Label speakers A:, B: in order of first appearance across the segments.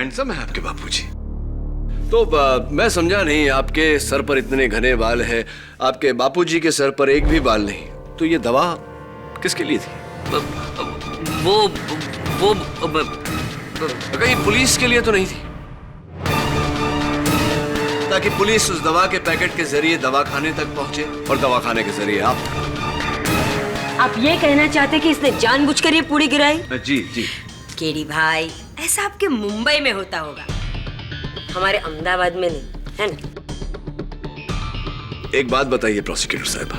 A: Handsome है आपके बापूजी। तो मैं समझा नहीं, आपके सर पर इतने घने बाल हैं, आपके बापूजी के सर पर एक भी बाल नहीं, तो ये दवा किसके लिए थी?
B: वो
A: कहीं पुलिस के लिए तो नहीं थी? ताकि पुलिस उस दवा के पैकेट के जरिए दवाखाने तक पहुंचे और दवाखाने के जरिए आप
C: ये कहना चाहते कि इसने जानबूझकर ये पूरी गिराई?
A: जी जी।
C: केडी भाई, ऐसा आपके मुंबई में होता होगा, हमारे अहमदाबाद में नहीं, है ना?
A: एक बात बताइए प्रोसिक्यूटर साहब,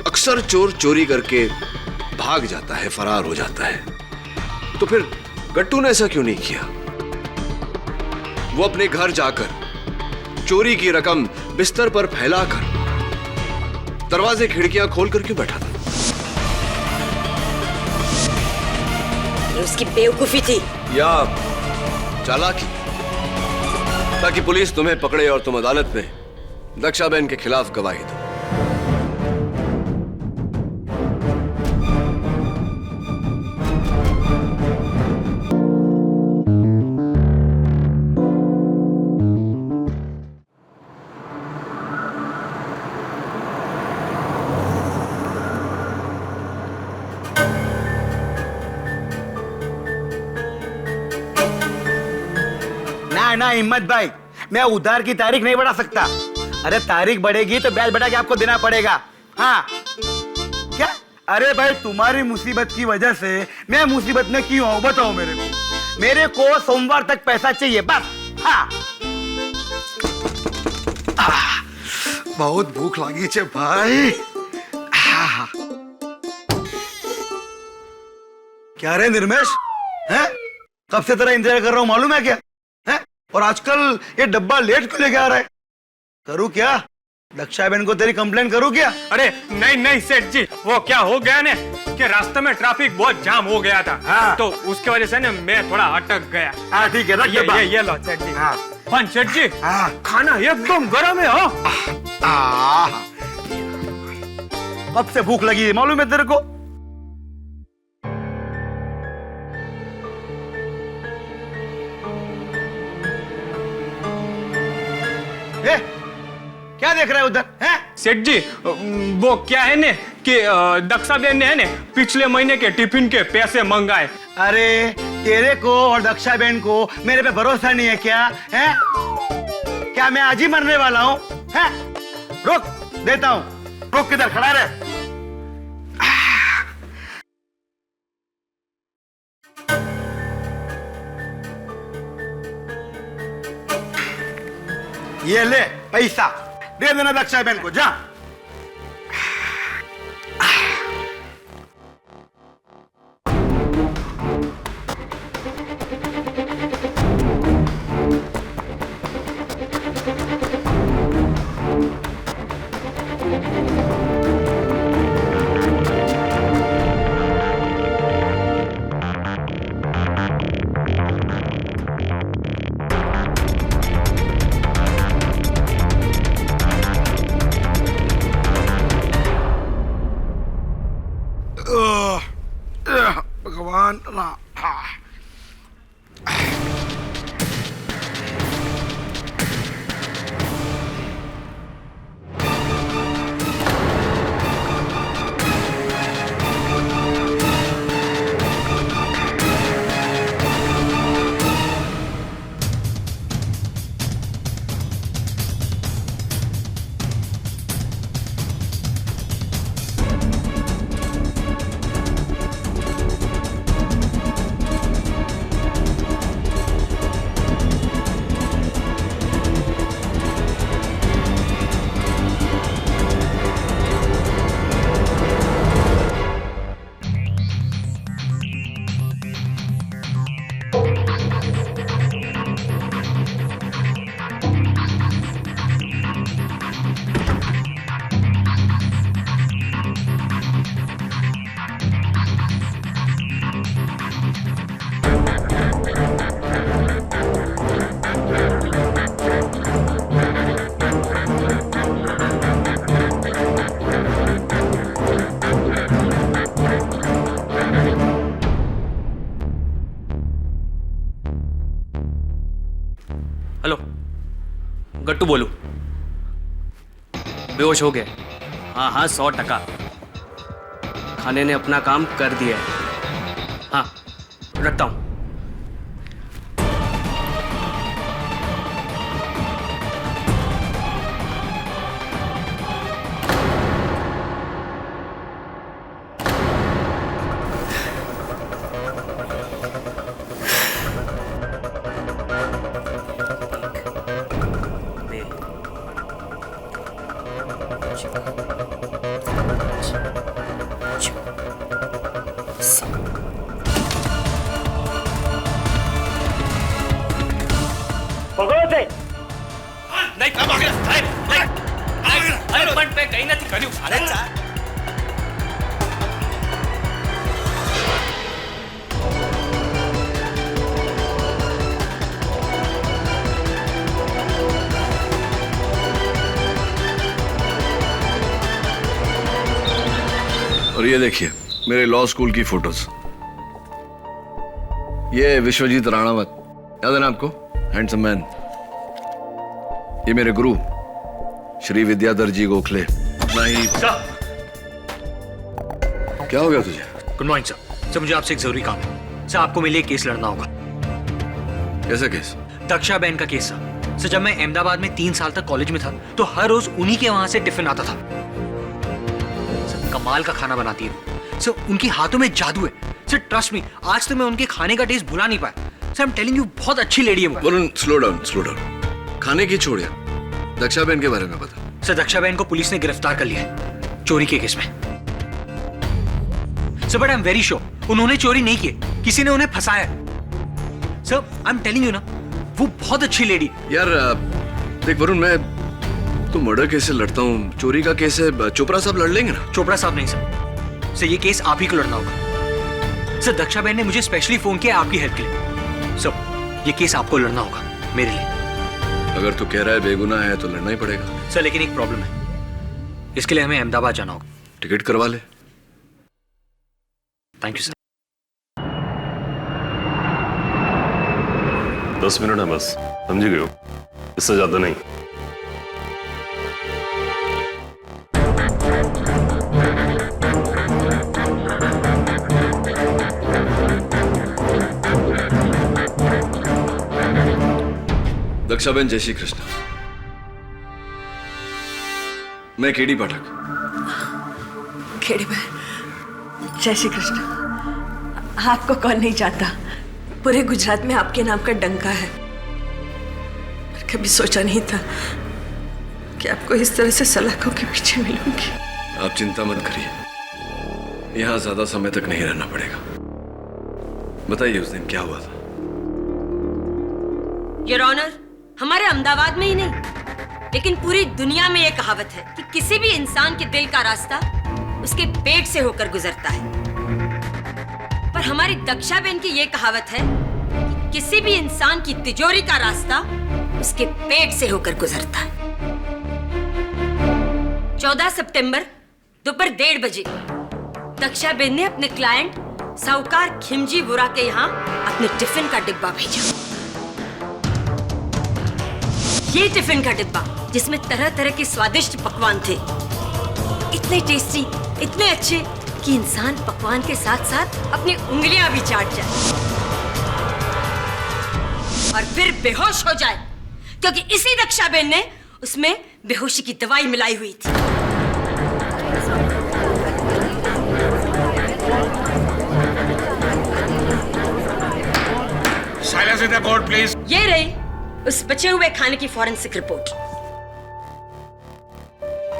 A: अक्सर चोर चोरी करके भाग जाता है, फरार हो जाता है, तो फिर गट्टू ने ऐसा क्यों नहीं किया? वो अपने घर जाकर चोरी की रकम बिस्तर पर फैलाकर दरवाजे खिड़कियां खोलकर क्यों बैठा था?
C: उसकी बेवकूफी थी
A: या चालाकी, ताकि पुलिस तुम्हें पकड़े और तुम अदालत में दक्षाबेन के खिलाफ गवाही दो।
D: ना हिम्मत भाई, मैं उधार की तारीख नहीं बढ़ा सकता। अरे तारीख बढ़ेगी तो ब्याज बढ़ा के आपको देना पड़ेगा। हाँ क्या? अरे भाई, तुम्हारी मुसीबत की वजह से मैं मुसीबत में क्यों हूं बताओ मेरे को सोमवार तक पैसा चाहिए बस। हाँ बहुत भूख लगी है भाई। क्या रे निर्मेश, हैं? कब से तेरा इंतजार कर रहा हूं मालूम है क्या? हैं? और आजकल ये डब्बा लेट क्यों लेके आ रहा है? करूँ क्या? दक्षाबेन को तेरी कंप्लेन करूँ क्या?
E: अरे नहीं सेठ जी, वो क्या हो गया ने कि रास्ते में ट्रैफिक बहुत जाम हो गया था।
D: हाँ।
E: तो उसकी वजह से ना मैं थोड़ा अटक गया।
D: हाँ ठीक है, रख डब्बा।
E: ये लो सेठ जी।
D: हाँ।
E: पर सेठ जी,
D: हाँ।
E: खाना एकदम गर्म है। हो
D: कब से भूख लगी है मालूम है तेरे को? क्या देख रहा है उधर? हैं?
E: सेठ जी, वो क्या है ने कि दक्षाबेन ने है ने पिछले महीने के टिफिन के पैसे मंगाए।
D: अरे तेरे को और दक्षाबेन को मेरे पे भरोसा नहीं है क्या? हैं? क्या मैं आज ही मरने वाला हूँ? हैं? रुक, देता हूँ। रुक, किधर खड़ा रहे? ये ले पैसा, दे देना दक्षाबेन को, जा। भगवान ना।
B: हेलो, गट्टू बोलू। बेहोश हो गए? हाँ हाँ, 100%। खाने ने अपना काम कर दिया है। हाँ, रखता हूँ। नहीं, अरे पण पे कहीं નથી કર્યું। અરે
A: और ये देखिए मेरे लॉ स्कूल की फोटोज। ये विश्वजीत राणावत, याद है ना आपको? Handsome man. ये मेरे गुरु श्री विद्याधर जी गोखले। नहीं, क्या हो गया तुझे?
B: Good morning sir. सर मुझे आपसे एक जरूरी काम है। सर आपको मेरे लिए केस लड़ना होगा।
A: कैसा केस?
B: दक्षा बहन का केस सर। सर जब मैं अहमदाबाद में 3 साल तक कॉलेज में था तो हर रोज उन्हीं के वहां से टिफिन आता था। सर कमाल का खाना बनाती है सर, उनके हाथों में जादू है सर। ट्रस्ट मी, आज तो मैं उनके खाने का टेस्ट भुला नहीं पाया sir. I am telling you, बहुत अच्छी लेडी है वो।
A: Varun, slow down, slow down. खाने की छोड़ यार, दक्षा बहन के बारे में बता।
B: सर दक्षा बहन को पुलिस ने गिरफ्तार कर लिया है चोरी के केस में। Sir but I am very sure उन्होंने चोरी नहीं की, किसी ने उन्हें फंसाया है। Sir I am telling you ना, वो बहुत अच्छी लेडी।
A: यार देख वरुण, मैं तो मर्डर केस से लड़ता हूँ, चोरी का केस है, चोपड़ा साहब लड़ लेंगे ना?
B: चोपड़ा साहब नहीं सर। सर ये केस आप ही को लड़ना होगा। सर दक्षा बहन ने मुझे स्पेशली फोन किया आपकी हेल्प के लिए। सर ये केस आपको लड़ना होगा मेरे लिए।
A: अगर तू कह रहा है बेगुनाह है तो लड़ना ही पड़ेगा।
B: सर लेकिन एक प्रॉब्लम है, इसके लिए हमें अहमदाबाद जाना होगा।
A: टिकट करवा ले।
B: Thank you sir.
F: 10 मिनट है बस, समझ गए हो? इससे ज्यादा नहीं।
A: दक्षाबेन, जय श्री कृष्ण। मैं केडी पाठक।
G: केडी बहन, जय श्री कृष्ण। आपको कौन नहीं जानता, पूरे गुजरात में आपके नाम का डंका है। कभी सोचा नहीं था कि आपको इस तरह से सलाखों के पीछे मिलूंगी।
A: आप चिंता मत करिए, यहां ज्यादा समय तक नहीं रहना पड़ेगा। बताइए उस दिन क्या हुआ था?
C: योर ऑनर, हमारे अहमदाबाद में ही नहीं लेकिन पूरी दुनिया में यह कहावत है कि किसी भी इंसान के दिल का रास्ता उसके पेट से होकर गुजरता है। पर हमारी दक्षा बहन की यह कहावत है कि किसी भी इंसान की तिजोरी का रास्ता उसके पेट से होकर गुजरता है। 14 सितंबर दोपहर 1:30 बजे दक्षा बहन ने अपने क्लाइंट साहूकार खिमजी वोरा के यहाँ अपने टिफिन का डिब्बा भेजा। ये टिफिन का डिब्बा जिसमें तरह तरह के स्वादिष्ट पकवान थे, इतने टेस्टी, इतने अच्छे कि इंसान पकवान के साथ साथ अपनी उंगलियां भी चाट जाए और फिर बेहोश हो जाए, क्योंकि इसी दक्षा बहन ने उसमें बेहोशी की दवाई मिलाई हुई थी।
H: Silence in the court, please.
C: ये रही उस बचे हुए खाने की फॉरेंसिक रिपोर्ट।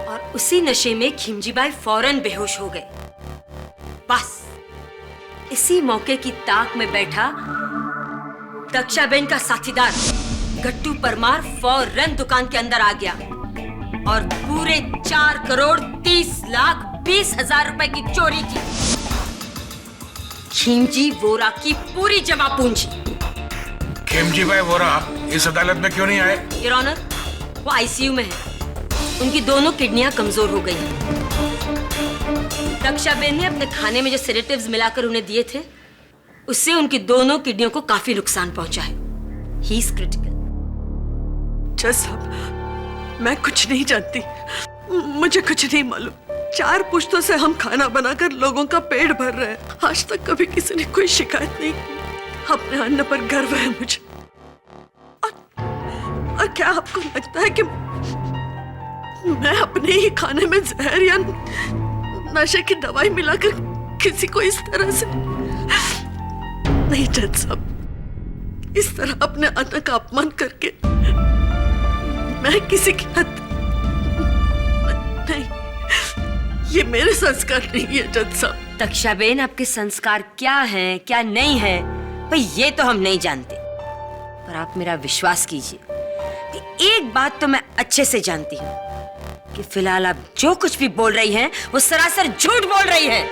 C: और उसी नशे में खिमजीबाई फौरन बेहोश हो गए। बस इसी मौके की ताक में बैठा दक्षाबेन का साथीदार गट्टू परमार फौरन दुकान के अंदर आ गया और पूरे 4,30,20,000 रुपए की चोरी की। खिमजी वोरा की पूरी जमा पूंजी।
H: खिमजी भाई वोरा इस अदालत में क्यों नहीं आए?
C: योर ऑनर, वो आईसीयू में है। उनकी दोनों किडनियां कमजोर हो गई हैं। दक्षाबेन ने अपने खाने में जो सेडेटिव्स मिलाकर उन्हें दिए थे, उससे उनकी दोनों किडनियों को काफी नुकसान पहुंचा है। He is critical.
G: जज साहब, मैं कुछ नहीं जानती, मुझे कुछ नहीं मालूम। 4 पुश्तों से हम खाना बनाकर लोगों का पेट भर रहे हैं। आज तक कभी किसी ने कोई शिकायत नहीं की। अपने अन्न पर गर्व है मुझे। और क्या आपको लगता है कि मैं अपने ही खाने में जहर या नशे की दवाई मिलाकर किसी को इस तरह से? नहीं जज साहब, इस तरह अपने अन्न का अपमान करके मैं किसी की नहीं, ये मेरे संस्कार नहीं है जज साहब।
C: दक्षाबेन, आपके संस्कार क्या हैं, क्या नहीं है, भाई ये तो हम नहीं जानते। पर आप मेरा विश्वास कीजिए कि एक बात तो मैं अच्छे से जानती हूँ कि फिलहाल आप जो कुछ भी बोल रही हैं, वो सरासर झूठ बोल रही हैं।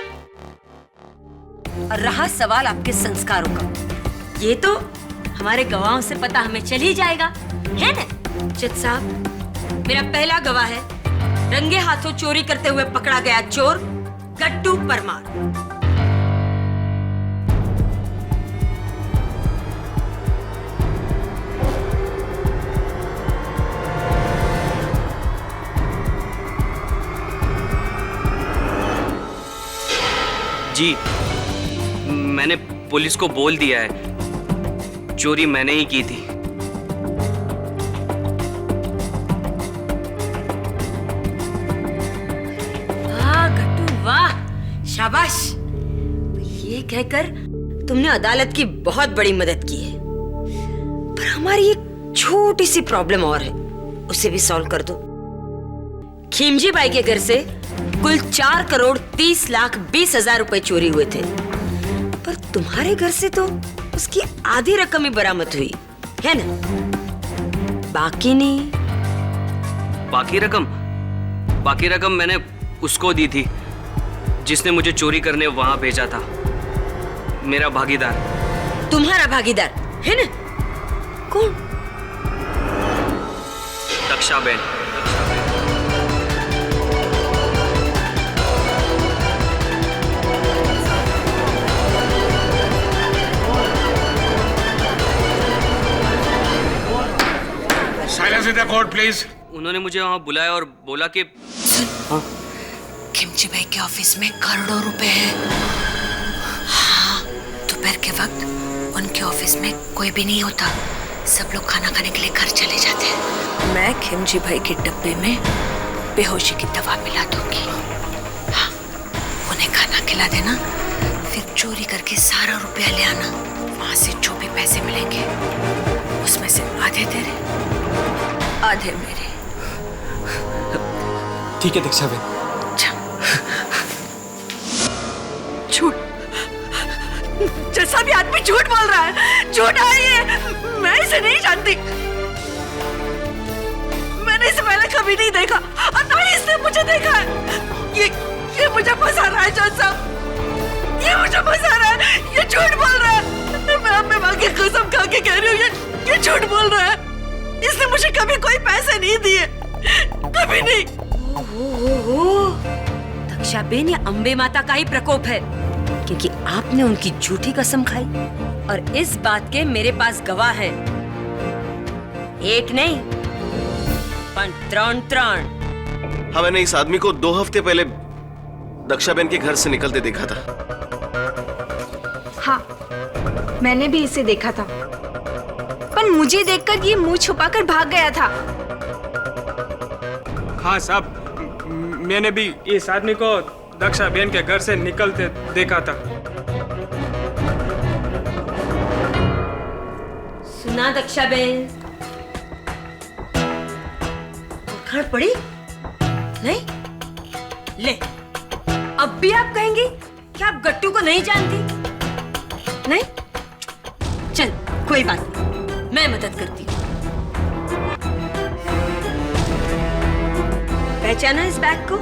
C: और रहा सवाल आपके संस्कारों का, ये तो हमारे गवाहों से पता हमें चल ही जाएगा, है ना? जज साहब, मेरा पहला गवाह है रंगे हाथों चोरी करते हुए पकड़ा गया चोर गट्टू परमार।
I: जी, मैंने पुलिस को बोल दिया है, चोरी मैंने ही की थी।
C: वाह गट्टू वाह, शाबाश। ये कहकर तुमने अदालत की बहुत बड़ी मदद की है। पर हमारी एक छोटी सी प्रॉब्लम और है, उसे भी सॉल्व कर दो। खिमजी बाई के घर से कुल 4,30,20,000 रुपए चोरी हुए थे, पर तुम्हारे घर से तो उसकी आधी रकम ही बरामद हुई है ना? बाकी नहीं।
I: बाकी रकम मैंने उसको दी थी जिसने मुझे चोरी करने वहां भेजा था, मेरा भागीदार।
C: तुम्हारा भागीदार है ना? कौन?
I: Dakshaben.
H: Silence in the court please.
I: उन्होंने मुझे वहां बुलाया और बोला कि
G: खिमजी भाई के ऑफिस में करोड़ों रुपए हैं। हाँ, दोपहर के वक्त उनके ऑफिस में कोई भी नहीं होता, सब लोग खाना खाने के लिए घर चले जाते हैं। मैं खिमजी भाई के डब्बे में बेहोशी की दवा मिला दूंगी। हाँ, उन्हें खाना खिला देना, फिर चोरी करके सारा रुपया ले आना। वहां से जो भी पैसे मिलेंगे उसमें से आधे तेरे, आधे मेरे।
E: ठीक है दक्षाबेन।
G: झूठ, जैसा भी आदमी झूठ बोल रहा है, झूठ है ये। मैं इसे नहीं जानती, मैंने इसे पहले कभी नहीं देखा और ना ही इसने मुझे देखा है। ये मुझे फंसा रहा है जज साहब, ये मुझे फंसा रहा है, ये झूठ बोल रहा है। मैं अपने माँ की कसम खा के कह रही हूँ, ये झूठ बोल रहा है। इसने मुझे कभी कोई पैसे नहीं दिए, कभी नहीं।
C: दक्षाबेन, ये अंबे माता का ही प्रकोप है, क्योंकि आपने उनकी झूठी कसम खाई और इस बात के मेरे पास गवाह हैं। एक नहीं, पर 3।
A: हाँ, मैंने इस आदमी को 2 हफ्ते पहले दक्षाबेन के घर से निकलते देखा था।
J: हाँ, मैंने भी इसे देखा था, पर मुझे देखकर ये मुंह छुपाकर भाग गया था।
E: हाँ साहब, मैंने भी इस आदमी को दक्षाबेन के घर से निकलते देखा था।
C: सुना दक्षाबेन? खड़ पड़ी नहीं? ले, अब भी आप कहेंगे कि आप गट्टू को नहीं जानती? नहीं? चल, कोई बात नहीं, मैं मदद करती हूँ। पहचाना इस बैग को?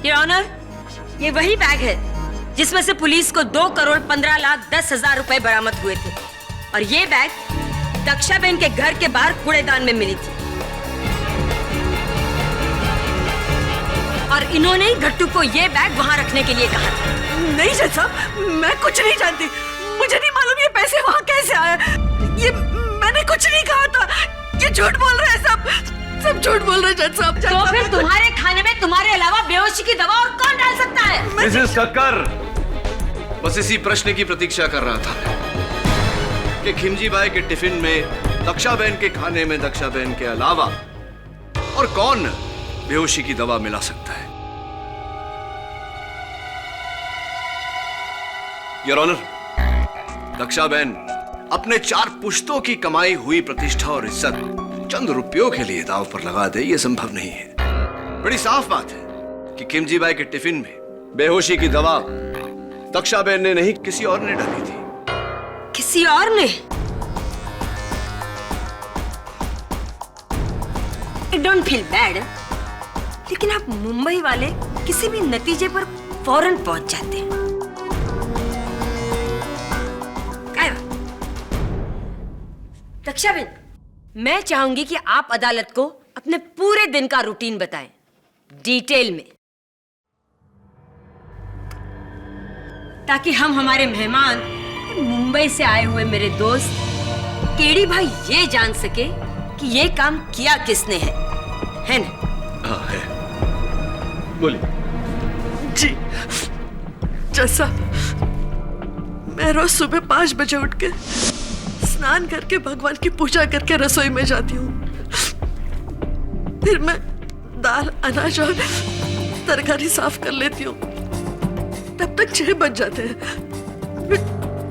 C: योर ऑनर, ये वही बैग है जिसमें से पुलिस को 2,15,10,000 रुपए बरामद हुए थे, और ये बैग दक्षाबेन के घर के बाहर कूड़ेदान में मिली थी। और इन्होंने ही गट्टू को ये बैग वहां रखने के लिए कहा था।
G: नहीं जज साहब, मैं कुछ नहीं जानती, मुझे नहीं मालूम ये पैसे वहां कैसे आए। ये मैंने कुछ नहीं कहा था। ये झूठ बोल रहे हैं सब झूठ बोल रहे हैं जज साहब।
C: तो फिर तुम्हारे खाने में तुम्हारे अलावा बेहोशी की दवा और कौन डाल सकता है?
A: मिसेस कक्कर, बस इसी प्रश्न की प्रतीक्षा कर रहा था कि खिमजी भाई के टिफिन में दक्षाबेन के खाने में दक्षाबेन के अलावा और कौन बेहोशी की दवा मिला सकता है। योर ऑनर, दक्षाबेन अपने 4 पुश्तों की कमाई हुई प्रतिष्ठा और इज्जत चंद रुपयों के लिए दांव पर लगा दे, यह संभव नहीं है। बड़ी साफ बात है कि खिमजी भाई के टिफिन में बेहोशी की दवा दक्षाबेन ने नहीं, किसी और ने डाली थी।
C: किसी और ने? I don't feel bad, लेकिन आप मुंबई वाले किसी भी नतीजे पर फौरन पहुंच जाते हैं। दक्षाबेन, मैं चाहूंगी कि आप अदालत को अपने पूरे दिन का रूटीन बताएं, डिटेल में, ताकि हम हमारे मेहमान मुंबई से आए हुए मेरे दोस्त केडी भाई ये जान सके कि ये काम किया किसने है ना?
A: हाँ है। बोलिए।
G: जी जैसा मैं रोज सुबह 5 बजे उठ के स्नान करके भगवान की पूजा करके रसोई में जाती हूँ। फिर मैं दाल, अनाज और तरकारी साफ कर लेती हूँ। तब तक 6 बज जाते हैं।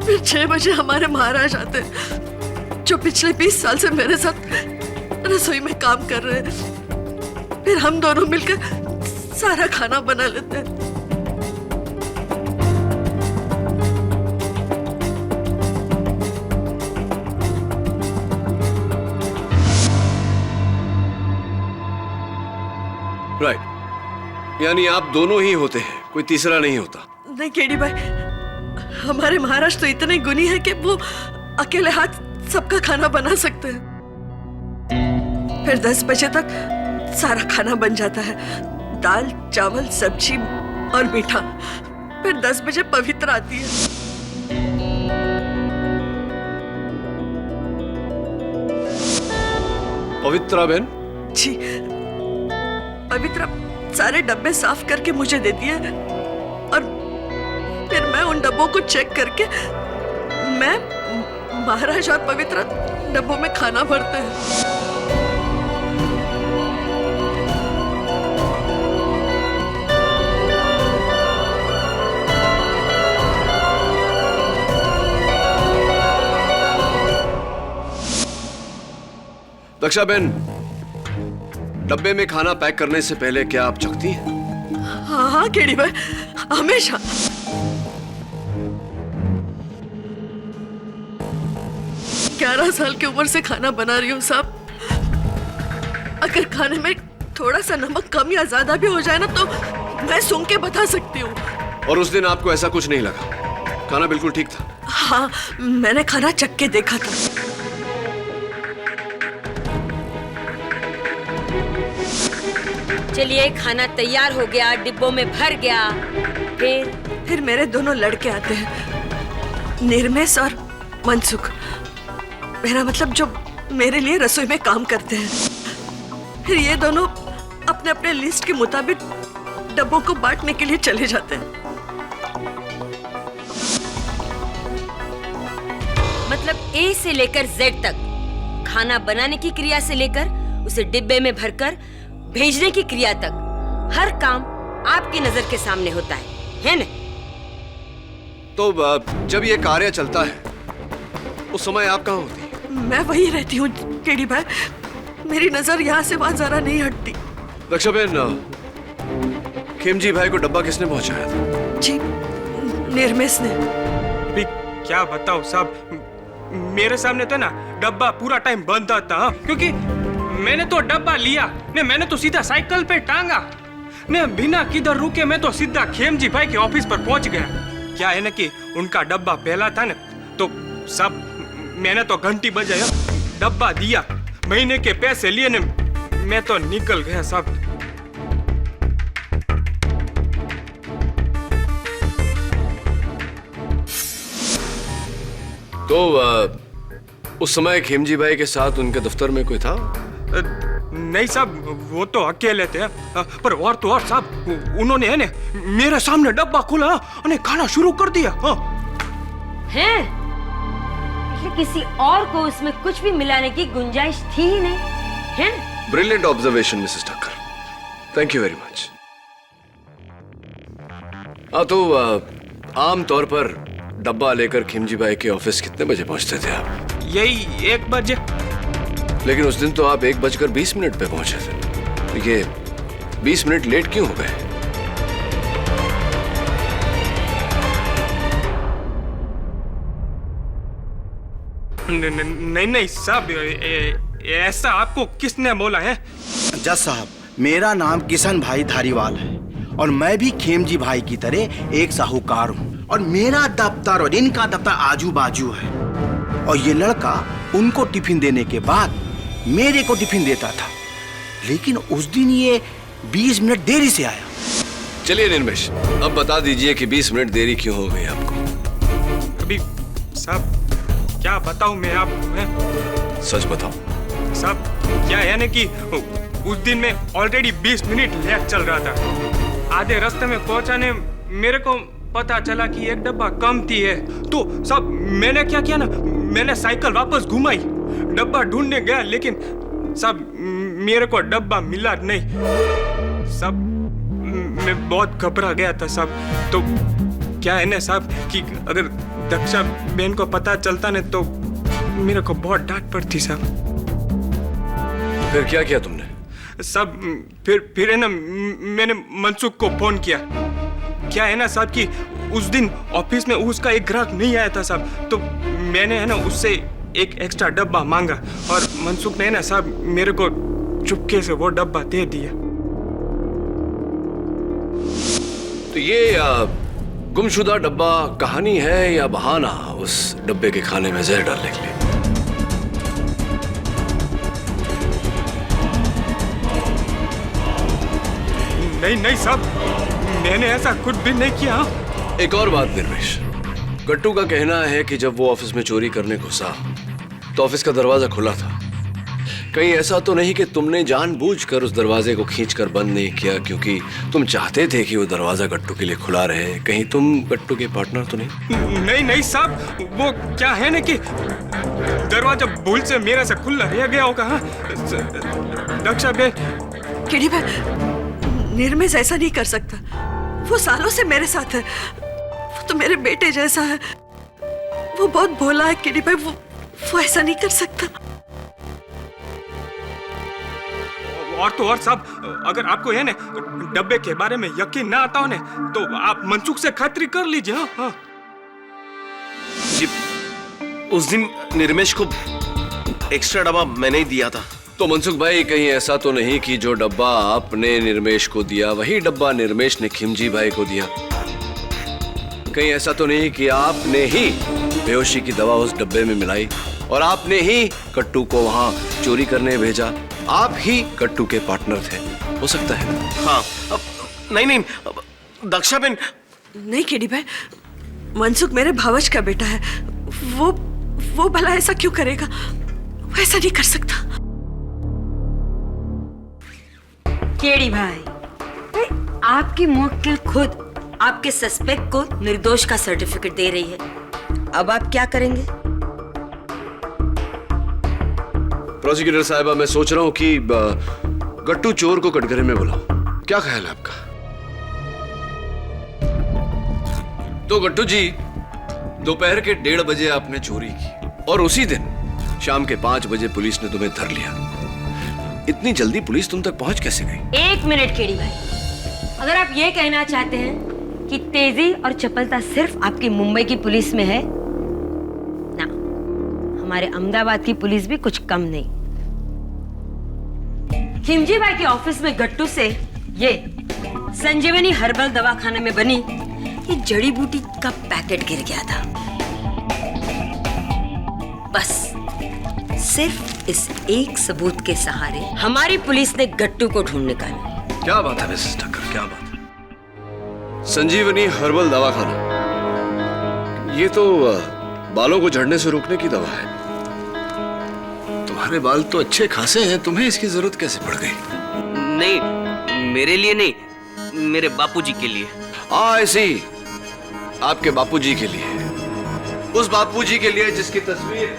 G: फिर 6 बजे हमारे महाराज आते हैं, जो पिछले 20 साल से मेरे साथ रसोई में काम कर रहे हैं। फिर हम दोनों मिलकर सारा खाना बना लेते हैं।
A: राइट, यानी आप दोनों ही होते हैं, कोई तीसरा नहीं होता?
G: नहीं केडी भाई, हमारे महाराज तो इतने गुणी है कि वो अकेले हाथ सबका खाना बना सकते हैं। फिर 10 बजे तक सारा खाना बन जाता है, दाल, चावल, सब्जी और मीठा। फिर 10 बजे पवित्र आती है।
A: पवित्रा बहन?
G: जी, पवित्रा सारे डब्बे साफ करके मुझे देती है और फिर मैं उन डब्बों को चेक करके मैं, महाराज और पवित्रा डब्बों में खाना भरते हैं।
A: दक्षाबेन, डब्बे में खाना पैक करने से पहले क्या आप चखती हैं?
G: हाँ हाँ केडी भाई, हमेशा। ग्यारह साल की उम्र से खाना बना रही हूँ साहब। अगर खाने में थोड़ा सा नमक कम या ज्यादा भी हो जाए ना तो मैं सूंघ के बता सकती हूँ।
A: और उस दिन आपको ऐसा कुछ नहीं लगा? खाना बिल्कुल ठीक था?
G: हाँ, मैंने खाना चख के देखा था।
C: चलिए, खाना तैयार हो गया, डिब्बों में भर गया।
G: फिर मेरे दोनों लड़के आते हैं, निर्मेश और मनसुख। मेरा मतलब जो मेरे लिए रसोई में काम करते हैं। फिर ये दोनों अपने अपने लिस्ट के मुताबिक डब्बों को बांटने के लिए चले जाते हैं।
C: मतलब ए से लेकर जेड तक, खाना बनाने की क्रिया से लेकर उसे डिब्बे में भरकर भेजने की क्रिया तक, हर काम आपकी नजर के सामने होता है ना?
A: तो जब ये कार्य चलता है उस समय आप कहाँ होती?
G: मैं वही रहती हूँ केडी भाई, मेरी नजर यहाँ से वहां जरा नहीं हटती।
A: दक्षाबेन, खिमजी भाई को डब्बा किसने पहुंचाया था?
G: जी, निर्मेश ने।
E: भी क्या बताओ साहब, मेरे सामने तो ना डब्बा पूरा टाइम बंद था। हाँ? क्योंकि मैंने तो डब्बा लिया ने, मैंने तो सीधा साइकिल पे टांगा ने, बिना किधर रुके मैं तो सीधा खेमजी भाई के ऑफिस पर पहुंच गया। क्या है ना कि उनका डब्बा पहला था ना, तो सब मैंने तो घंटी बजाया, डब्बा दिया, महीने के पैसे लिए ने, मैं तो निकल गया साहब।
A: तो उस समय खेमजी भाई के साथ उनके दफ्तर में कोई था?
E: नहीं साहब, वो तो अकेले थे, पर और तो और साहब उन्होंने है ने मेरे सामने डब्बा खोला और खाना शुरू कर दिया।
C: हैं? किसी और को उसमें कुछ भी मिलाने की गुंजाइश थी ही नहीं, है?
A: Brilliant observation Mrs Thakkar, thank you very much. तो आम तौर पर डब्बा लेकर खिमजी भाई के ऑफिस कितने बजे पहुंचते थे आप?
E: यही 1 बजे।
A: लेकिन उस दिन तो आप 1:20 पे पहुंचे थे। ये 20 मिनट लेट क्यों हो गए?
E: नहीं साहब, ऐसा आपको किसने बोला है?
D: जज साहब, मेरा नाम किशन भाई धारीवाल है और मैं भी खेमजी भाई की तरह एक साहूकार हूँ और मेरा दफ्तर और इनका दफ्तर आजू बाजू है। और ये लड़का उनको टिफिन देने के बाद मेरे को टिफिन देता था, लेकिन उस दिन ये 20 मिनट देरी से आया।
A: चलिए निर्मेश, अब बता दीजिए कि 20 मिनट देरी क्यों हो गई आपको?
E: अभी साहब क्या बताऊं मैं आपको?
A: सच बताओ
E: साहब, क्या है ना कि उस दिन मैं ऑलरेडी 20 मिनट लेट चल रहा था। आधे रास्ते में पहुंचाने मेरे को पता चला कि एक डब्बा कम थी है, तो साहब मैंने क्या किया ना, मैंने साइकिल वापस घुमाई, डब्बा ढूंढने गया, लेकिन साहब मेरे को डब्बा मिला नहीं। साहब मैं बहुत घबरा गया था साहब। तो क्या है ना साहब कि अगर दक्षा बहन को पता चलता ना तो मेरे को बहुत डांट पड़ती साहब।
A: फिर क्या किया तुमने?
E: साहब फिर है ना मैंने मनसुख को फोन किया। क्या है ना साहब कि उस दिन ऑफिस में उसका एक ग्राहक नहीं आया था साहब, तो मैंने है ना उससे एक एक्स्ट्रा डब्बा मांगा और मनसुख ने ना साहब मेरे को चुपके से वो डब्बा दे दिया।
A: तो ये गुमशुदा डब्बा कहानी है या बहाना उस डब्बे के खाने में जहर डालने के लिए?
E: नहीं साहब, मैंने ऐसा कुछ भी नहीं किया।
A: एक और बात निर्मेश, गट्टू का कहना है कि जब वो ऑफिस में चोरी करने घुसा तो ऑफिस का दरवाजा खुला था। कहीं ऐसा तो नहीं कि तुमने जानबूझकर उस दरवाजे को खींचकर बंद नहीं किया क्योंकि तुम चाहते थे कि वो दरवाजा गट्टू के लिए खुला रहे? कहीं तुम गट्टू के पार्टनर तो नहीं?
E: नहीं साहब, वो क्या है ना कि दरवाजा भूल से मेरे से खुला रह गया होगा। दक्षा बहन,
G: केडी भाई, निर्मेश ऐसा नहीं कर सकता। वो सालों से मेरे साथ है, वो तो मेरे बेटे जैसा है। वो बहुत भोला है केडी भाई, वो ऐसा नहीं कर सकता।
E: और तो और साहब, अगर आपको है ना डब्बे के बारे में यकीन ना आता हो ना तो आप मनसुख से खातिरी कर लीजिए। हाँ
K: जी, उस दिन निर्मेश को एक्स्ट्रा डब्बा मैंने ही दिया था।
A: तो मनसुख भाई, कहीं ऐसा तो नहीं कि जो डब्बा आपने निर्मेश को दिया वही डब्बा निर्मेश ने खिमजी भाई को दिया? कहीं ऐसा तो नहीं कि आपने ही बेहोशी की दवा उस डब्बे में मिलाई और आपने ही कट्टू को वहां चोरी करने भेजा? आप ही कट्टू के पार्टनर थे, हो सकता है ना?
K: हाँ, नहीं दक्षा बहन।
G: नहीं केडी भाई, मनसुख मेरे भावज का बेटा है। वो भला ऐसा क्यों करेगा? वो ऐसा नहीं कर सकता।
C: केडी भाई, आपकी मुवक्किल खुद आपके सस्पेक्ट को निर्दोष का सर्टिफिकेट दे रही है। अब आप क्या करेंगे?
A: प्रोसिक्यूटर साहिबा, मैं सोच रहा हूं कि गट्टू चोर को कटघरे में बुलाओ। क्या ख्याल है आपका? तो गट्टू जी, दोपहर के 1:30 बजे आपने चोरी की और उसी दिन शाम के 5 बजे पुलिस ने तुम्हें धर लिया। इतनी जल्दी पुलिस तुम तक पहुंच कैसे गई?
C: 1 मिनट केडी भाई, अगर आप ये कहना चाहते हैं कि तेजी और चपलता सिर्फ आपकी मुंबई की पुलिस में है ना, हमारे अहमदाबाद की पुलिस भी कुछ कम नहीं। खिमजी भाई के ऑफिस में गट्टू से ये संजीवनी हर्बल दवाखाने में बनी ये जड़ी बूटी का पैकेट गिर गया था। बस सिर्फ इस एक सबूत के सहारे हमारी पुलिस ने गट्टू को ढूंढ निकाला।
A: क्या बात है मिसेस ठक्कर, क्या बात है? संजीवनी हर्बल दवाखाना, ये तो बालों को झड़ने से रोकने की दवा है। तुम्हारे बाल तो अच्छे खासे हैं, तुम्हें इसकी जरूरत कैसे पड़ गई?
I: नहीं, मेरे लिए नहीं, मेरे बापूजी के लिए।
A: ऐसी आपके बापूजी के लिए, उस बापूजी के लिए जिसकी तस्वीर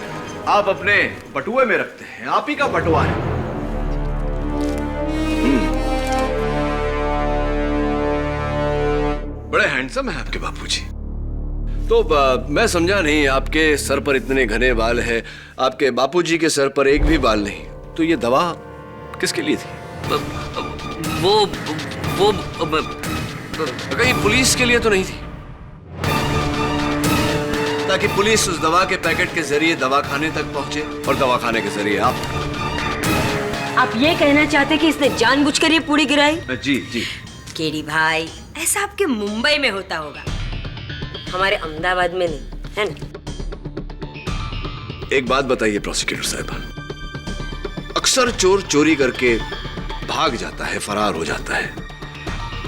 A: आप अपने बटुए में रखते हैं। आप ही का बटुआ है। बड़े हैंडसम है आपके बापूजी। तो मैं समझा नहीं, आपके सर पर इतने घने बाल हैं, आपके बापूजी के सर पर एक भी बाल नहीं, तो ये दवा किसके लिए थी?
I: वो
A: कहीं पुलिस के लिए तो नहीं थी? ताकि पुलिस उस दवा के पैकेट के जरिए दवाखाने तक पहुंचे और दवाखाने के जरिए
C: आप ये कहना चाहते कि इसने जानबूझकर ये पूरी गिराई?
A: जी जी।
C: केडी भाई, ऐसा आपके मुंबई में होता होगा, हमारे अहमदाबाद में नहीं, है ना?
A: एक बात बताइए प्रोसिक्यूटर साहिबा, अक्सर चोर चोरी करके भाग जाता है, फरार हो जाता है,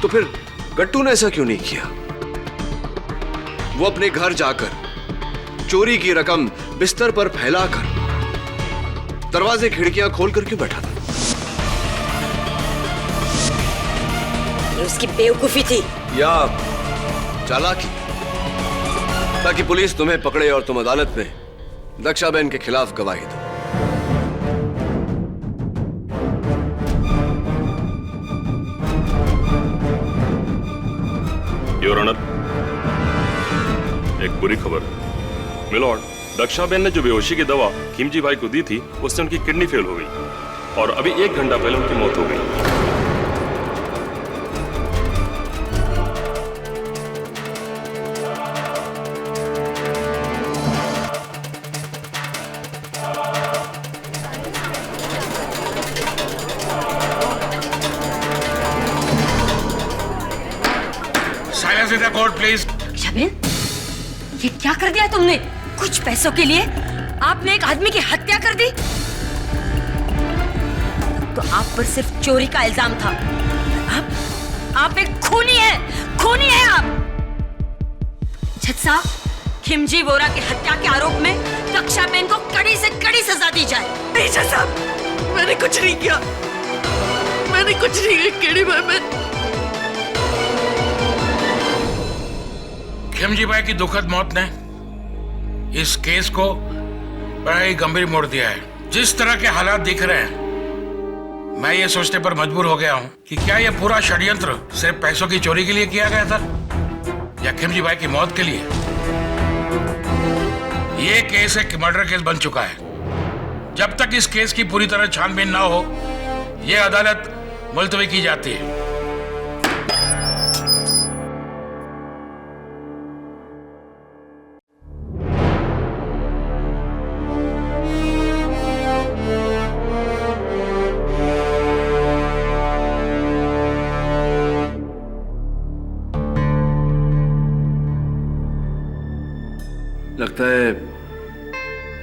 A: तो फिर गट्टू ने ऐसा क्यों नहीं किया? वो अपने घर जाकर चोरी की रकम बिस्तर पर फैलाकर दरवाजे खिड़कियां खोलकर क्यों बैठा था?
C: ये उसकी बेवकूफी थी
A: या चालाकी, ताकि पुलिस तुम्हें पकड़े और तुम अदालत में दक्षाबेन के खिलाफ गवाही दो।
F: योर ऑनर, एक बुरी खबर है। मिलॉर्ड, दक्षाबेन ने जो बेहोशी की दवा खिमजी भाई को दी थी, उससे उनकी किडनी फेल हो गई और अभी 1 घंटा पहले उनकी मौत हो गई।
H: Silence in the court please.
C: Dakshaben, ये क्या कर दिया तुमने? कुछ पैसों के लिए आपने एक आदमी की हत्या कर दी। तो आप पर सिर्फ चोरी का इल्जाम था। आप एक खूनी है आप। जज साहब, खिमजी वोरा की हत्या के आरोप में दक्षाबेन को कड़ी से कड़ी सजा दी जाए।
G: नहीं जज साहब, मैंने कुछ नहीं किया, मैंने कुछ नहीं किया केडी भाई।
H: खिमजी भाई की दुखद मौत ने इस केस को बड़ा ही गंभीर मोड़ दिया है। जिस तरह के हालात दिख रहे हैं, मैं ये सोचने पर मजबूर हो गया हूं कि क्या यह पूरा षड्यंत्र सिर्फ पैसों की चोरी के लिए किया गया था या खिमजी भाई की मौत के लिए। यह केस एक मर्डर केस बन चुका है। जब तक इस केस की पूरी तरह छानबीन ना हो, यह अदालत मुलतवी की जाती है।
A: लगता है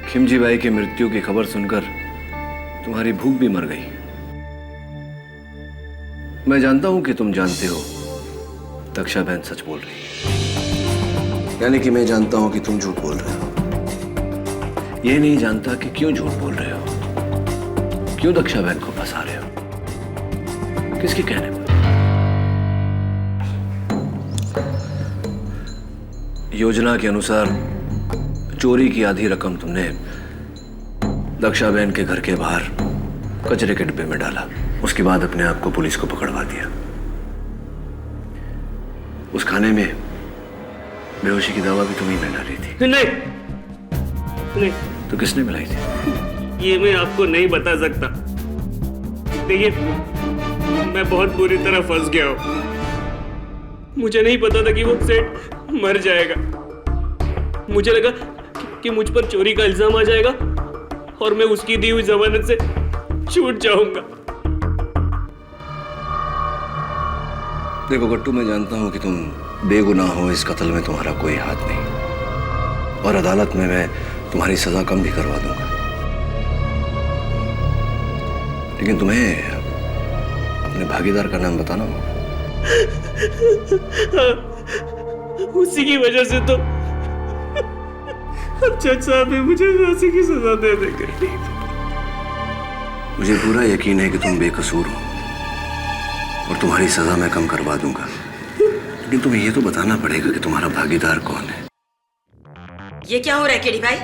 A: खिमजी भाई की मृत्यु की खबर सुनकर तुम्हारी भूख भी मर गई। मैं जानता हूं कि तुम जानते हो दक्षाबेन सच बोल रही है, यानी कि मैं जानता हूं कि तुम झूठ बोल रहे हो। ये नहीं जानता कि क्यों झूठ बोल रहे हो, क्यों दक्षाबेन को फंसा रहे हो, किसके कहने पर? योजना के अनुसार चोरी की आधी रकम तुमने दक्षाबेन के घर के बाहर कचरे के डिब्बे में डाला, उसके बाद अपने आप को पुलिस को पकड़वा दिया। उस खाने में बेहोशी की दवा भी तुम्ही ने डाली थी।
I: नहीं,
A: तो किसने मिलाई थी?
I: ये मैं आपको नहीं बता सकता। देखिए, मैं बहुत बुरी तरह फंस गया हूँ। मुझे नहीं पता था कि वो सेठ मर जाएगा। मुझे लगा कि मुझ पर चोरी का इल्जाम आ जाएगा और मैं उसकी दी हुई जमानत से छूट जाऊंगा।
A: देखो गट्टू, मैं जानता हूं कि तुम बेगुनाह हो, इस कत्ल में तुम्हारा कोई हाथ नहीं, और अदालत में मैं तुम्हारी सजा कम भी करवा दूंगा, लेकिन तुम्हें अपने भागीदार का नाम बताना होगा।
I: उसी की वजह से तो अब जज साहब ने मुझे फांसी की सजा दे देंगे।
A: मुझे पूरा यकीन है कि तुम बेकसूर हो और तुम्हारी सजा मैं कम करवा दूंगा, लेकिन तुम्हें ये तो बताना पड़ेगा कि तुम्हारा भागीदार कौन है।
C: ये क्या हो रहा है केडी भाई?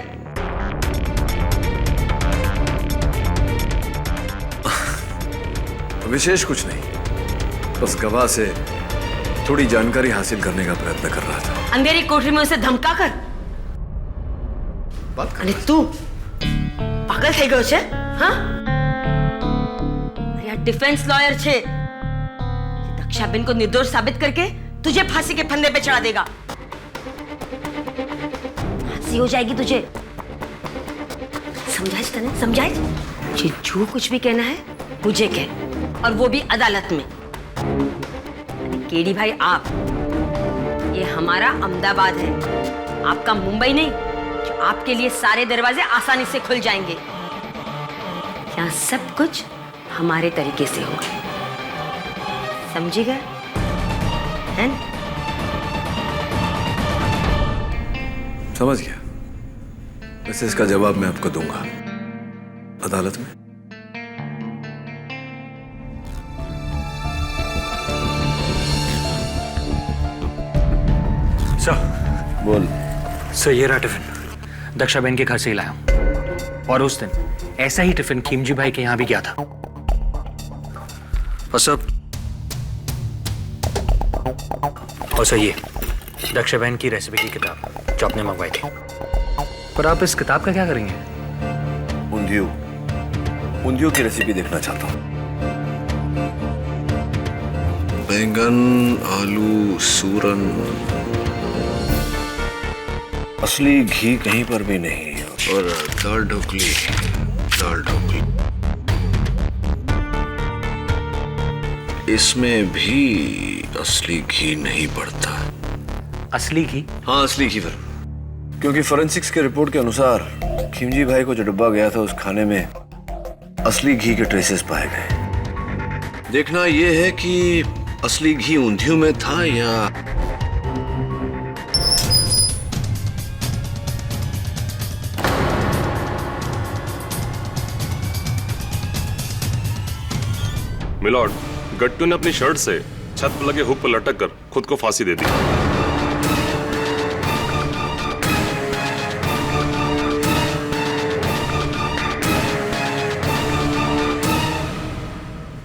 A: विशेष कुछ नहीं, बस गवाह से थोड़ी जानकारी हासिल करने का प्रयत्न कर रहा था।
C: अंधेरी कोठरी में उसे धमका कर
A: बात कर।
C: અને તું પાગલ થઈ ગયો છે? હા? આ ડિફેન્સ लॉयर છે, दक्षाबेन को निर्दोष साबित करके तुझे फांसी के फंदे पे चढ़ा देगा। फांसी हो जाएगी तुझे। समझाइज तने? समझाइज? मुझे जो कुछ भी कहना है मुझे कह, और वो भी अदालत में। केडी भाई, आप, ये हमारा अहमदाबाद है, आपका मुंबई नहीं, जो आपके लिए सारे दरवाजे आसानी से खुल जाएंगे। यहाँ सब कुछ हमारे तरीके से होगा, समझिएगा? है ना?
A: समझ गया। वैसे इसका जवाब मैं आपको दूंगा अदालत में।
B: सर,
A: बोल।
B: सर ये रहा टिफिन, दक्षाबेन के घर से ही लाया हूं। और उस दिन ऐसा ही टिफिन खिमजी भाई के यहाँ भी गया था। और सब, और सर ये दक्षाबेन की रेसिपी की किताब जो आपने मंगवाई थी। पर आप इस किताब का क्या करेंगे?
A: उंधियू की रेसिपी देखना चाहता हूँ। बैंगन, आलू, सूरन, असली घी कहीं पर भी नहीं, और दाल ढोकली। इसमें भी असली घी नहीं पड़ता।
B: असली घी?
A: हाँ, असली घी पर, क्योंकि फोरेंसिक्स के रिपोर्ट के अनुसार खिमजी भाई को जो डब्बा गया था उस खाने में असली घी के ट्रेसेस पाए गए। देखना यह है कि असली घी ऊंधियू में था या
F: मिलॉर्ड, गट्टू ने अपनी शर्ट से छत पर लगे हुक पर लटक कर खुद को फांसी दे दी।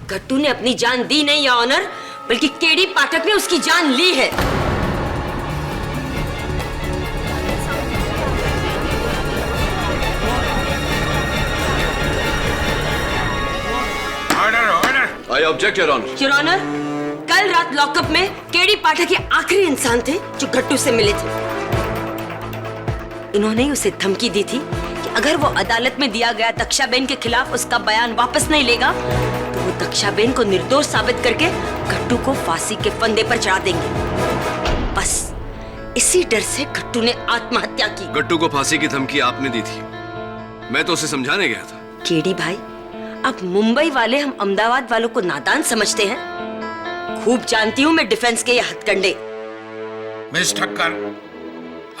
C: गट्टू ने अपनी जान दी नहीं या ऑनर, बल्कि केडी पाठक ने उसकी जान ली है।
A: I object your honour.
C: Your honour, कल रात लॉकअप में केडी पाठक ये आखिरी इंसान थे जो गट्टू से मिले थे। इन्होंने उसे धमकी दी थी कि अगर वो अदालत में दिया गया दक्षाबेन के खिलाफ उसका बयान वापस नहीं लेगा तो वो दक्षाबेन को निर्दोष साबित करके गट्टू को फांसी के फंदे पर चढ़ा देंगे। बस इसी डर से गट्टू ने आत्महत्या की।
A: गट्टू को फांसी की धमकी आपने दी थी, मैं तो उसे समझाने गया था।
C: केडी भाई, अब मुंबई वाले हम अहमदाबाद वालों को नादान समझते हैं। खूब जानती हूँ मैं डिफेंस के ये हथकंडे।
H: मिस ठक्कर,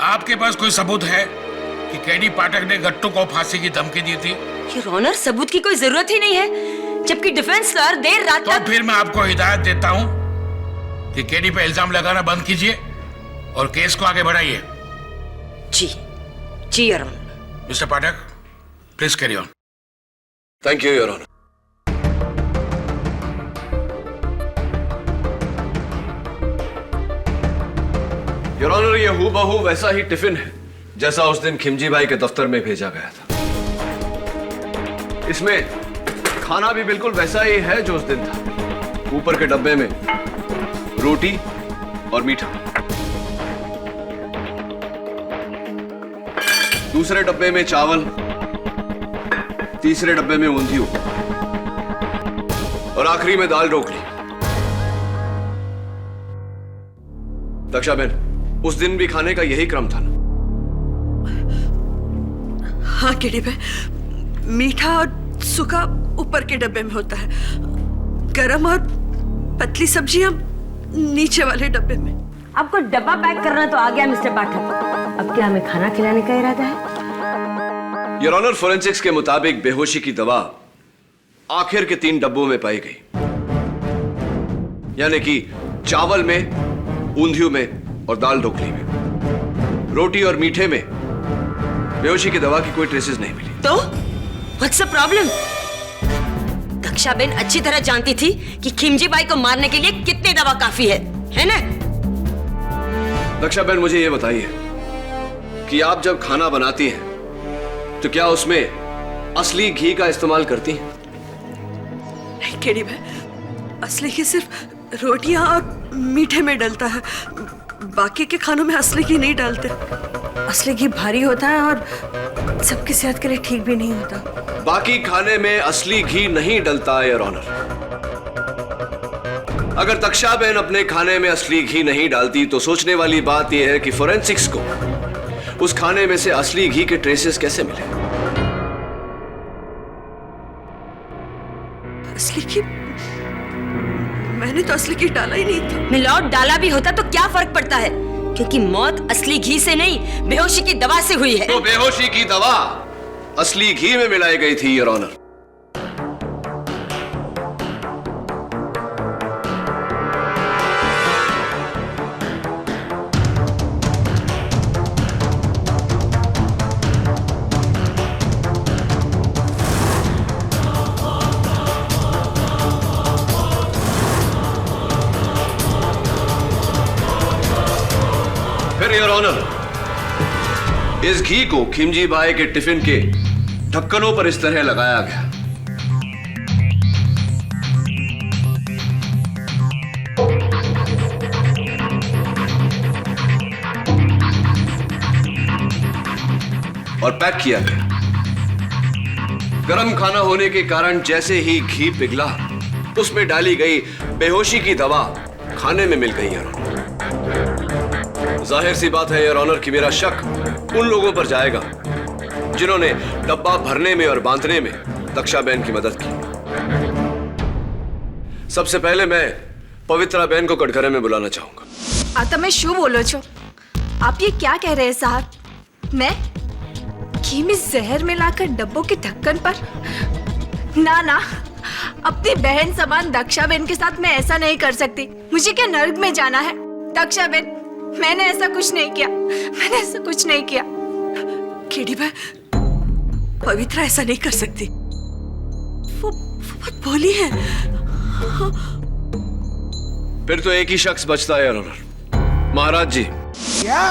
H: आपके पास कोई सबूत है कि केडी पाठक ने गट्टू को फांसी की धमकी दी थी?
C: योर ऑनर, सबूत की कोई जरूरत ही नहीं है, जबकि डिफेंस लॉयर देर रात
H: तो फिर मैं आपको हिदायत देता हूँ कि केडी पे इल्जाम लगाना बंद कीजिए और केस को आगे बढ़ाइए।
C: जी your honour.
H: Mister Pathak, please carry on.
A: Thank you your honour. Your honour, ये हूबहू वैसा ही टिफिन है जैसा उस दिन खिमजी भाई के दफ्तर में भेजा गया था। इसमें खाना भी बिल्कुल वैसा ही है जो उस दिन था। ऊपर के डब्बे में रोटी और मीठा, दूसरे डब्बे में चावल, तीसरे डब्बे में ऊंधियू और आखिरी में दाल ढोकली। दक्षाबेन, उस दिन भी खाने का यही क्रम था ना?
G: हाँ केडी भाई, मीठा और सूखा ऊपर के डब्बे में होता है, गरम और पतली सब्जियां नीचे वाले डब्बे में।
C: आपको डब्बा पैक करना तो आ गया मिस्टर पाठक, अब क्या हमें खाना खिलाने का इरादा है?
A: योर ऑनर, फोरेंसिक्स के मुताबिक बेहोशी की दवा आखिर के 3 डब्बों में पाई गई, यानी कि चावल में, ऊंधियों में और दाल ढोकली में। रोटी और मीठे में बेहोशी की दवा की कोई ट्रेसेस नहीं मिली।
C: तो व्हाट्स द प्रॉब्लम? दक्षाबेन अच्छी तरह जानती थी कि खिमजी बाई को मारने के लिए कितनी दवा काफी है ना?
A: दक्षाबेन, मुझे यह बताइए कि आप जब खाना बनाती हैं तो क्या उसमें असली घी का इस्तेमाल करती हैं?
G: नहीं केडी भाई, असली घी सिर्फ रोटियां और मीठे में डलता है, बाकी के खानों में असली घी नहीं डालते। असली घी भारी होता है और सबकी सेहत के लिए ठीक भी नहीं होता।
A: बाकी खाने में असली घी नहीं डलता है, योर ऑनर। अगर दक्षाबेन अपने खाने में असली घी नहीं डालती तो सोचने वाली बात यह है कि फोरेंसिक्स को उस खाने में से असली घी के ट्रेसेस कैसे मिले?
G: असली घी? मैंने तो असली घी डाला ही नहीं था।
C: मिलॉर्ड, डाला भी होता तो क्या फर्क पड़ता है, क्योंकि मौत असली घी से नहीं बेहोशी की दवा से हुई है।
A: तो बेहोशी की दवा असली घी में मिलाई गई थी, योर ऑनर। योर ऑनर, इस घी को खिमजी बाई के टिफिन के ढक्कनों पर इस तरह लगाया गया। और पैक किया गया। गरम खाना होने के कारण जैसे ही घी पिघला, उसमें डाली गई बेहोशी की दवा खाने में मिल गई। योर ऑनर, जाहिर सी बात है योर ऑनर कि मेरा शक उन लोगों पर जाएगा जिन्होंने डब्बा भरने में और बांधने में दक्षाबेन की मदद की। सबसे पहले मैं पवित्रा बेन को कटघरे में बुलाना चाहूंगा।
J: आता मैं शू बोलो छो? आप ये क्या कह रहे हैं साहब? मैं घी में जहर मिलाकर डब्बों के ढक्कन पर? ना ना, अपनी बहन समान दक्षाबेन के साथ मैं ऐसा नहीं कर सकती। मुझे क्या नर्क में जाना है? दक्षाबेन, मैंने ऐसा कुछ नहीं किया, मैंने ऐसा कुछ नहीं किया।
G: केडी भाई, पवित्रा ऐसा नहीं कर सकती। वो बहुत भोली है।
A: फिर तो एक ही शख्स बचता है, योर ऑनर। महाराज जी।
L: क्या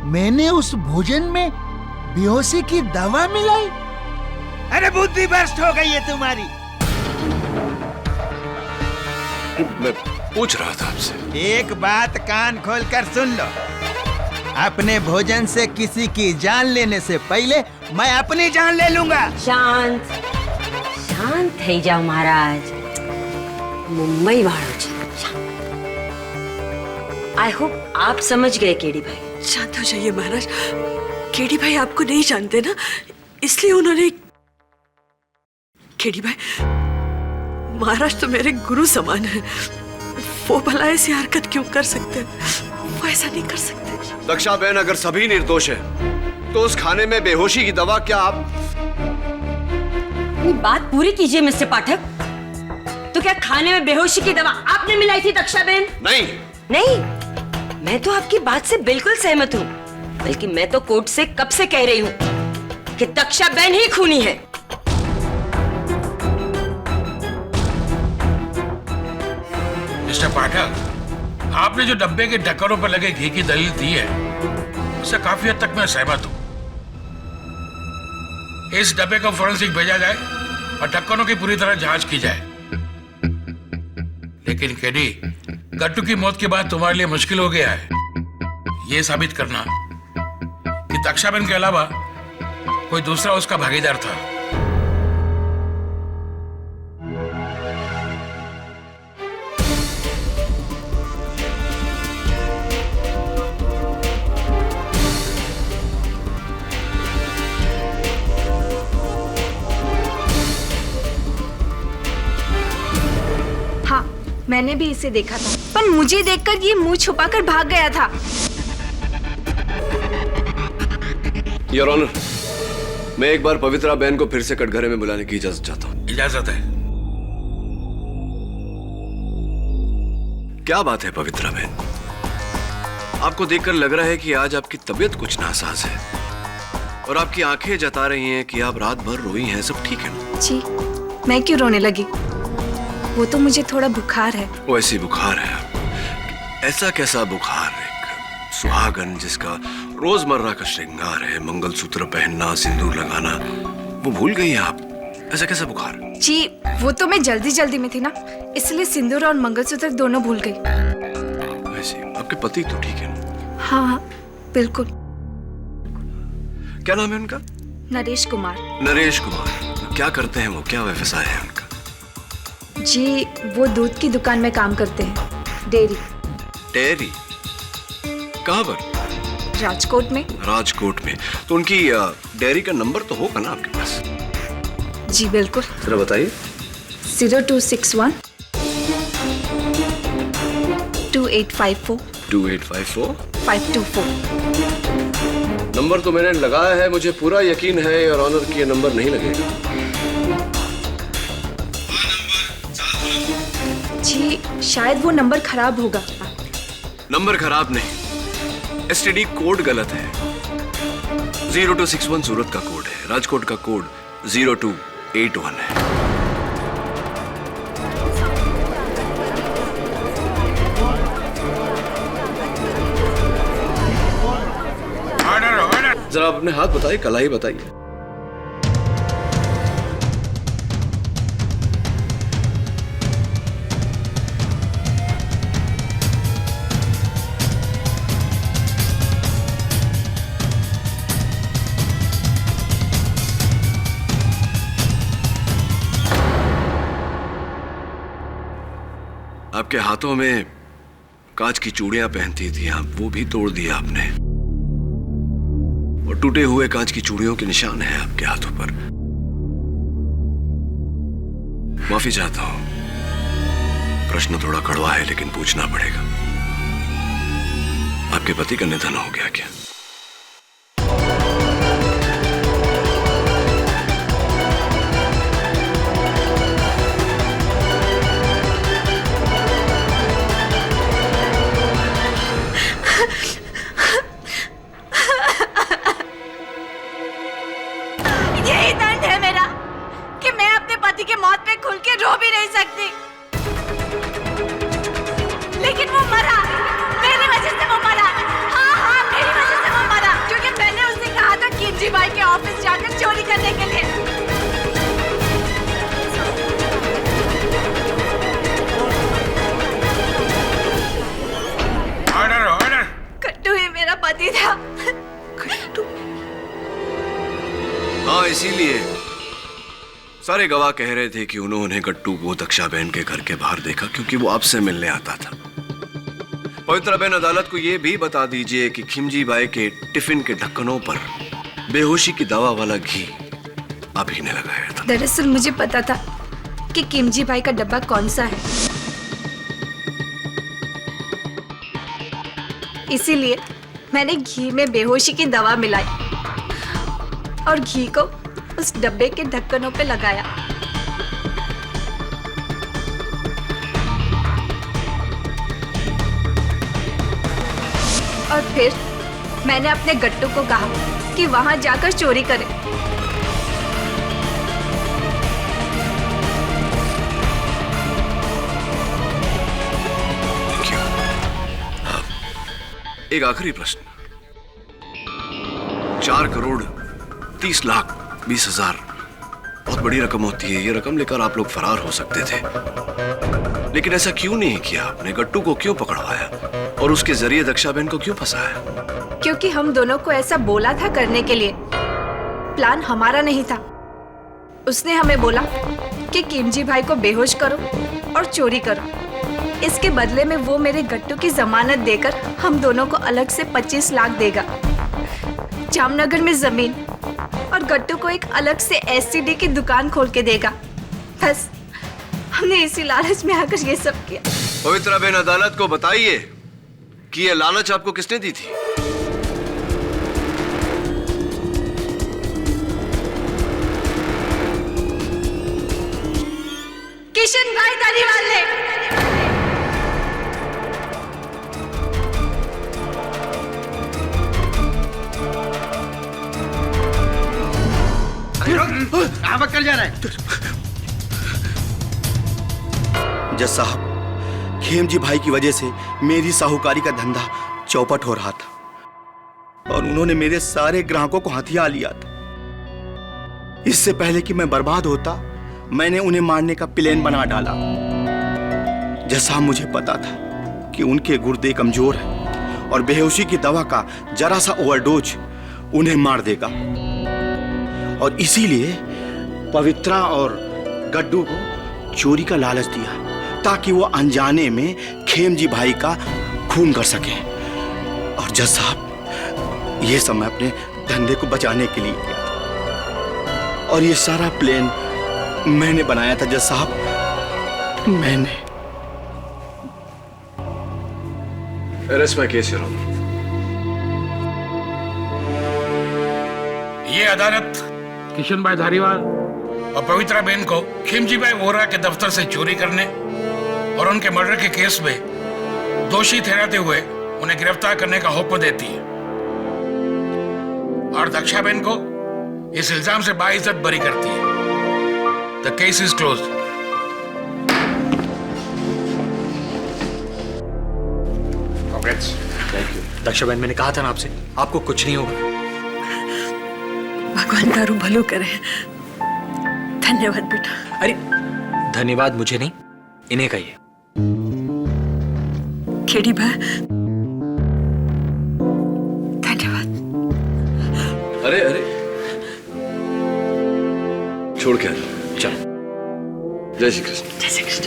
L: मैंने उस भोजन में बेहोशी की दवा मिलाई? अरे बुद्धि भ्रष्ट हो गई है तुम्हारी।
A: मैं पूछ रहा था आपसे।
L: एक बात कान खोलकर सुन लो, अपने भोजन से किसी की जान लेने से पहले मैं अपनी जान ले लूंगा।
C: शांत शांत થઈ जाओ महाराज। मुंबई वालों जी, आई होप आप समझ गए केडी भाई।
G: शांत हो जाइए महाराज। केडी भाई आपको नहीं जानते ना, इसलिए उन्होंने। केडी भाई, महाराज तो मेरे गुरु समान है। वो भला ऐसी हरकत क्यों कर सकते हैं? वो ऐसा नहीं कर सकते।
A: दक्षाबेन, अगर सभी निर्दोष है तो उस खाने में बेहोशी की दवा क्या आप?
C: अपनी बात पूरी कीजिए मिस्टर पाठक। तो क्या खाने में बेहोशी की दवा आपने मिलाई थी दक्षाबेन?
A: नहीं
C: नहीं, मैं तो आपकी बात से बिल्कुल सहमत हूँ। बल्कि मैं तो कोर्ट से कब से कह रही हूँ कि दक्षाबेन ही खूनी है।
H: मिस्टर पाठक, आपने जो डब्बे के ढक्कनों पर लगे घी की दलील दी है, उससे काफी हद तक मैं सहमत हूं। इस डब्बे को फोरेंसिक भेजा जाए और ढक्कनों की पूरी तरह जांच की जाए। लेकिन केडी, गट्टू की मौत के बाद तुम्हारे लिए मुश्किल हो गया है यह साबित करना कि दक्षाबेन के अलावा कोई दूसरा उसका भागीदार था।
J: मैंने भी इसे देखा था, पर मुझे देखकर ये मुंह छुपाकर भाग गया था।
A: योर ऑनर, मैं एक बार पवित्रा बेन को फिर से कटघरे में बुलाने की इजाजत चाहता हूँ।
H: इजाजत है।
A: क्या बात है पवित्रा बहन, आपको देखकर लग रहा है कि आज आपकी तबीयत कुछ नासाज है और आपकी आंखें जता रही हैं कि आप रात भर रोई हैं। सब ठीक है ना?
J: जी, मैं क्यों रोने लगी? वो तो मुझे थोड़ा बुखार है।
A: वो ऐसी बुखार है? ऐसा कैसा बुखार? एक सुहागन जिसका रोजमर्रा का श्रृंगार है, मंगलसूत्र पहनना, सिंदूर लगाना, वो भूल गई हैं आप? ऐसा कैसा बुखार?
J: जी, वो तो मैं जल्दी जल्दी में थी ना, इसलिए सिंदूर और मंगलसूत्र दोनों भूल गई।
A: वैसे आपके पति तो ठीक है ना?
J: हाँ हाँ, बिल्कुल।
A: क्या नाम है उनका?
J: नरेश कुमार।
A: नरेश कुमार। क्या करते हैं वो? क्या व्यवसाय है उनका?
J: जी, वो दूध की दुकान में काम करते हैं, डेयरी।
A: डेयरी? कहाँ पर?
J: राजकोट में।
A: राजकोट में? तो उनकी डेयरी का नंबर तो होगा ना आपके पास?
J: जी बिल्कुल।
A: जरा बताइए।
J: 0261 2854
A: 2854
J: 524।
A: नंबर तो मैंने लगाया है, मुझे पूरा यकीन है और ऑनर की ये नंबर नहीं लगेगा।
J: जी, शायद वो नंबर खराब होगा।
A: नंबर खराब नहीं, एसटीडी कोड गलत है। 0261 सूरत का कोड है, राजकोट का कोड 0281 है। जरा अपने हाथ बताइए, कलाई बताइए। आपके हाथों में कांच की चूड़ियां पहनती थी आप, वो भी तोड़ दिया आपने और टूटे हुए कांच की चूड़ियों के निशान हैं आपके हाथों पर। माफी चाहता हूं, प्रश्न थोड़ा कड़वा है लेकिन पूछना पड़ेगा। आपके पति का निधन हो गया क्या?
J: यही दंड है मेरा कि मैं अपने पति की मौत पे खुल के रो भी नहीं सकती। लेकिन वो मरा, मेरी वजह से वो मरा। हाँ हाँ, मेरी वजह से वो मरा, क्योंकि मैंने उससे कहा था किमजी भाई के ऑफिस जाकर चोरी करने के लिए।
H: Order order.
J: कट्टू ही मेरा पति था। कट्टू।
A: हाँ, इसीलिए सारे गवाह कह रहे थे कि उन्होंने गट्टू को दक्षा बहन के घर के बाहर देखा क्योंकि वो आपसे मिलने आता था। पवित्रा बहन, अदालत को यह भी बता दीजिए कि खिमजी बाई के टिफिन के ढक्कनों पर बेहोशी की दवा वाला घी आप ही ने लगाया था।
J: दरअसल मुझे पता था कि किमजी भाई का डब्बा कौन सा है, इसीलिए मैंने घी में बेहोशी की दवा मिलाई और घी को उस डब्बे के ढक्कनों पे लगाया। और फिर मैंने अपने गट्टू को कहा कि वहां जाकर चोरी करे।
A: एक आखिरी प्रश्न। 4,30,20,000 बहुत बड़ी रकम होती है। ये रकम लेकर आप लोग फरार हो सकते थे, लेकिन ऐसा क्यों नहीं किया आपने? गट्टू को क्यों पकड़वाया और उसके जरिए दक्षा बहन को क्यों फंसाया?
J: क्योंकि हम दोनों को ऐसा बोला था करने के लिए। प्लान हमारा नहीं था। उसने हमें बोला कि किमजी भाई को बेहोश करो और चोरी करो। इसके बदले में वो मेरे गट्टू की जमानत देकर हम दोनों को अलग से 25 लाख देगा, जामनगर में जमीन, और गट्टू को एक अलग से एसटीडी की दुकान खोल के देगा। बस हमने इसी लालच में आकर ये सब किया।
A: पवित्रा बहन, अदालत को बताइए कि ये लालच आपको किसने दी थी?
J: किशन भाई धारीवाल ने।
D: कहाँ भाग कर जा रहा है?
M: जज साहब, खेमजी भाई की वजह से मेरी साहूकारी का धंधा चौपट हो रहा था और उन्होंने मेरे सारे ग्राहकों को हथिया लिया था। इससे पहले कि मैं बर्बाद होता, मैंने उन्हें मारने का प्लान बना डाला। जज साहब, मुझे पता था कि उनके गुर्दे कमजोर हैं और बेहोशी की दवा का जरा सा ओवरडोज उन्हें मार देगा, और इसीलिए पवित्रा और गड्डू को चोरी का लालच दिया ताकि वो अनजाने में खेमजी भाई का खून कर सके। और जज साहब, ये सब मैं अपने धंधे को बचाने के लिए किया था, और ये सारा प्लान मैंने बनाया था जज साहब, मैंने।
A: Arrest my case, your honour.
H: ये अदालत किशन भाई धारीवाल और पवित्रा बेन को खिमजी भाई वोरा के दफ्तर से चोरी करने और उनके मर्डर के केस में दोषी ठहराते हुए उन्हें गिरफ्तार करने का हुक्म देती है, और दक्षा बेन को इस इल्जाम से बाइज्जत बरी करती है। The case is closed.
B: Thank you. Daksha बहन, मैंने कहा था ना आपसे, आपको कुछ नहीं होगा।
G: भगवान तारू भलो करे। धन्यवाद बेटा।
B: अरे धन्यवाद मुझे नहीं, इन्हें कहिए।
G: खेड़ी भाई, धन्यवाद।
A: अरे अरे, छोड़ के आ चल। जय श्री कृष्ण।
G: जय श्री कृष्ण।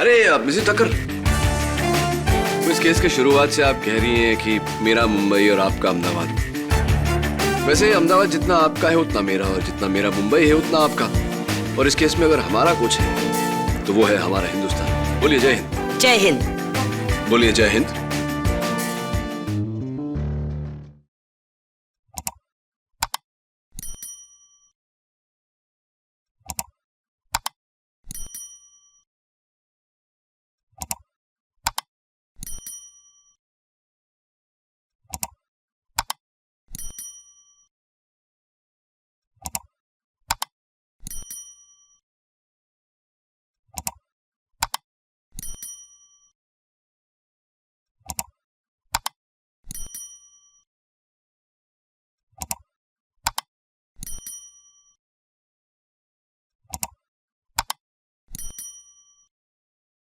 A: अरे आप मिसेस टक्कर, इस केस के शुरुआत से आप कह रही हैं कि मेरा मुंबई और आपका अहमदाबाद। वैसे अहमदाबाद जितना आपका है उतना मेरा, और जितना मेरा मुंबई है उतना आपका। और इस केस में अगर हमारा कुछ है तो वो है हमारा हिंदुस्तान। बोलिए जय हिंद।
C: जय हिंद।
A: बोलिए जय हिंद।